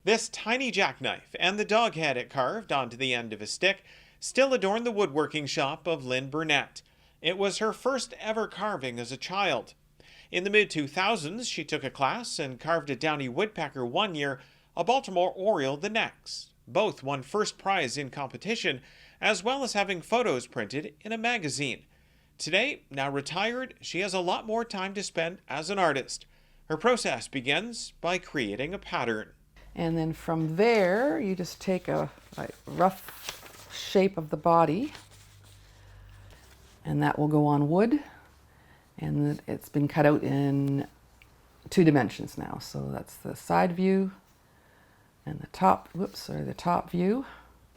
This tiny jackknife and the dog head it carved onto the end of a stick still adorn the woodworking shop of Lynn Burnett. It was her first ever carving as a child. In the mid-2000s, she took a class and carved a downy woodpecker one year, a Baltimore oriole the next. Both won first prize in competition, as well as having photos printed in a magazine. Today, now retired, she has a lot more time to spend as an artist. Her process begins by creating a pattern. And then from there, you just take a rough shape of the body, and that will go on wood. And it's been cut out in 2 dimensions now. So that's the side view and the top view.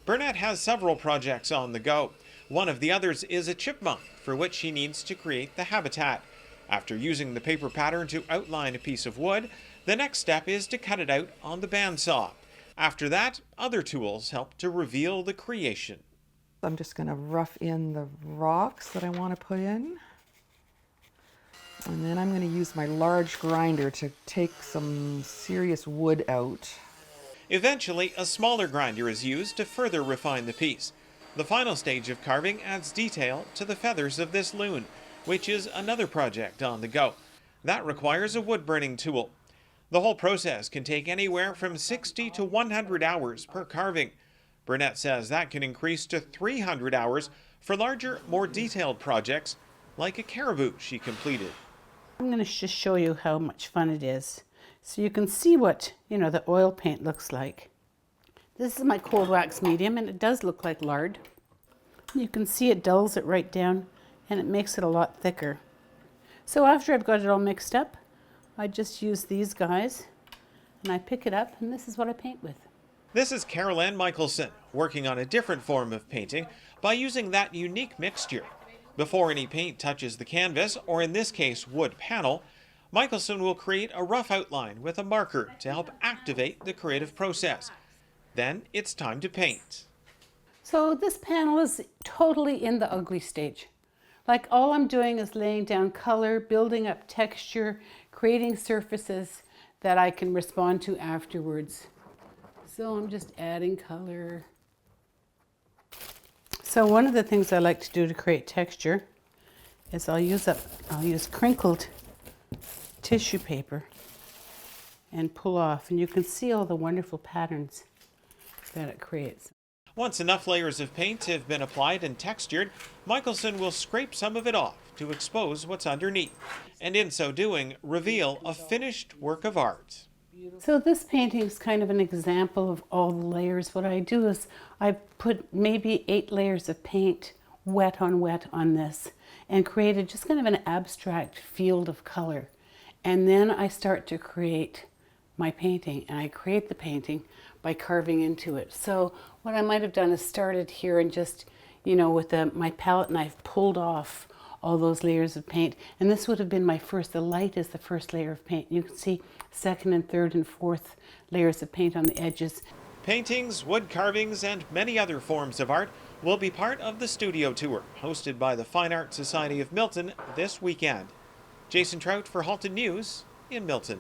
Burnett has several projects on the go. One of the others is a chipmunk, for which she needs to create the habitat. After using the paper pattern to outline a piece of wood, the next step is to cut it out on the bandsaw. After that, other tools help to reveal the creation. I'm just going to rough in the rocks that I want to put in. And then I'm going to use my large grinder to take some serious wood out. Eventually, a smaller grinder is used to further refine the piece. The final stage of carving adds detail to the feathers of this loon, which is another project on the go. That requires a wood-burning tool. The whole process can take anywhere from 60 to 100 hours per carving. Burnett says that can increase to 300 hours for larger, more detailed projects, like a caribou she completed. I'm going to just show you how much fun it is. So you can see what, the oil paint looks like. This is my cold wax medium, and it does look like lard. You can see it dulls it right down, and it makes it a lot thicker. So after I've got it all mixed up, I just use these guys, and I pick it up, and this is what I paint with. This is Carol Ann Michelson, working on a different form of painting by using that unique mixture. Before any paint touches the canvas, or in this case wood panel, Michelson will create a rough outline with a marker to help activate the creative process. Then it's time to paint. So this panel is totally in the ugly stage. Like, all I'm doing is laying down color, building up texture, creating surfaces that I can respond to afterwards. So I'm just adding color. So one of the things I like to do to create texture is I'll use crinkled tissue paper and pull off, and you can see all the wonderful patterns that it creates. Once enough layers of paint have been applied and textured, Michelson will scrape some of it off to expose what's underneath, and in so doing, reveal a finished work of art. So this painting is kind of an example of all the layers. What I do is I put maybe 8 layers of paint wet on this, and created just kind of an abstract field of color. And then I start to create my painting, and I create the painting by carving into it. So what I might have done is started here and just, with my palette knife pulled off all those layers of paint. And this would have been the light is the first layer of paint. You can see second and third and fourth layers of paint on the edges. Paintings, wood carvings, and many other forms of art will be part of the studio tour hosted by the Fine Art Society of Milton this weekend. Jason Trout for Halton News in Milton.